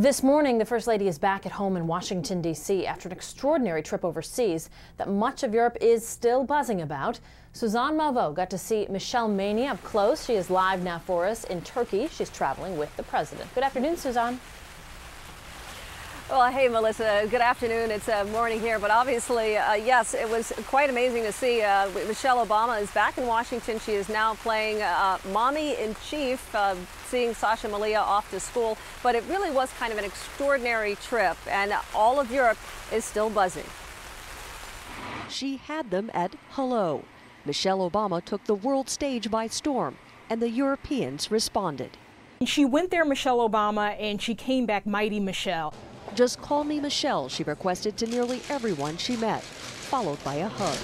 This morning, the First Lady is back at home in Washington, D.C. after an extraordinary trip overseas that much of Europe is still buzzing about. Suzanne Malveaux got to see Michelle Mania up close. She is live now for us in Turkey. She's traveling with the president. Good afternoon, Suzanne. Well, hey, Melissa. Good afternoon. It's morning here, but obviously, yes, it was quite amazing to see. Michelle Obama is back in Washington. She is now playing mommy-in-chief, seeing Sasha Malia off to school. But it really was kind of an extraordinary trip, and all of Europe is still buzzing. She had them at hello. Michelle Obama took the world stage by storm, and the Europeans responded. She went there, Michelle Obama, and she came back mighty Michelle. Just call me Michelle, she requested to nearly everyone she met, followed by a hug,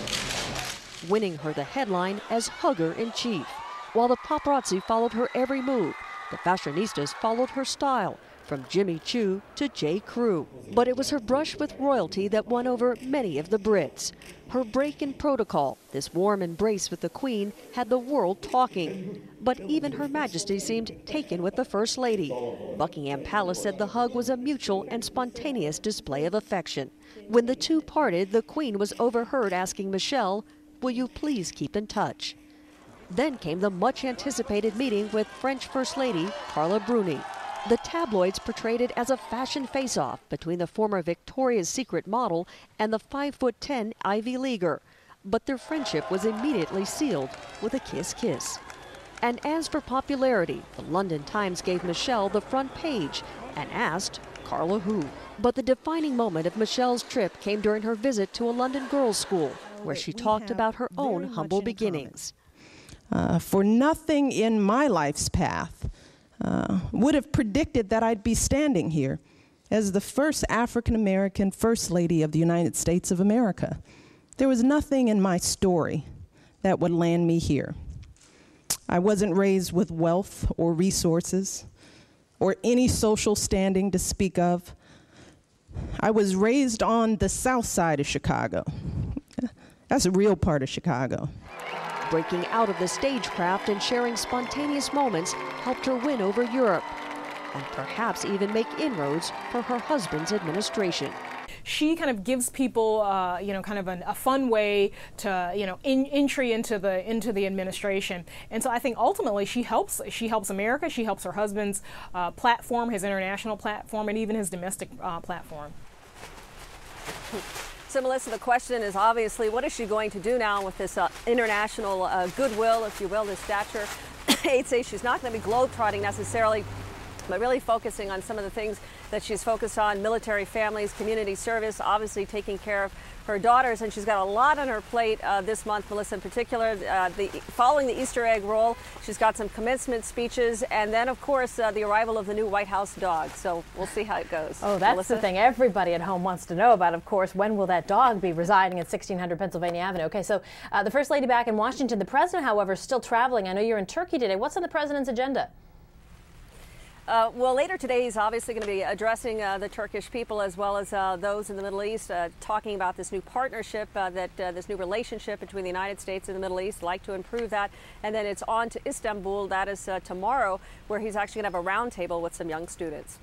winning her the headline as Hugger-in-Chief. While the paparazzi followed her every move, the fashionistas followed her style, from Jimmy Choo to J. Crew. But it was her brush with royalty that won over many of the Brits. Her break in protocol, this warm embrace with the Queen, had the world talking. But even Her Majesty seemed taken with the First Lady. Buckingham Palace said the hug was a mutual and spontaneous display of affection. When the two parted, the Queen was overheard asking Michelle, "Will you please keep in touch?" Then came the much-anticipated meeting with French First Lady Carla Bruni. The tabloids portrayed it as a fashion face-off between the former Victoria's Secret model and the 5'10" Ivy Leaguer. But their friendship was immediately sealed with a kiss-kiss. And as for popularity, the London Times gave Michelle the front page and asked Carla who. But the defining moment of Michelle's trip came during her visit to a London girls' school, where she talked about her own humble beginnings. For nothing in my life's path would have predicted that I'd be standing here as the first African-American First Lady of the United States of America. There was nothing in my story that would land me here. I wasn't raised with wealth or resources or any social standing to speak of. I was raised on the south side of Chicago. That's a real part of Chicago. Breaking out of the stagecraft and sharing spontaneous moments helped her win over Europe and perhaps even make inroads for her husband's administration. She kind of gives people, kind of a fun way to, entry into the administration. And so I think ultimately she helps America. She helps her husband's platform, his international platform, and even his domestic platform. So, Melissa, the question is obviously, what is she going to do now with this international goodwill, if you will, this stature? I'd say she's not going to be globetrotting necessarily, but really focusing on some of the things that she's focused on: military families, community service, obviously taking care of her daughters. And she's got a lot on her plate this month, Melissa, in particular. Following the Easter egg roll, she's got some commencement speeches, and then, of course, the arrival of the new White House dog. So we'll see how it goes. Oh, that's Melissa? The thing everybody at home wants to know about, of course. When will that dog be residing at 1600 Pennsylvania Avenue? Okay, so the First Lady back in Washington. The President, however, is still traveling. I know you're in Turkey today. What's on the President's agenda? Well, later today, he's obviously going to be addressing the Turkish people as well as those in the Middle East, talking about this new partnership, this new relationship between the United States and the Middle East, like to improve that. And then it's on to Istanbul. That is tomorrow, where he's actually going to have a roundtable with some young students.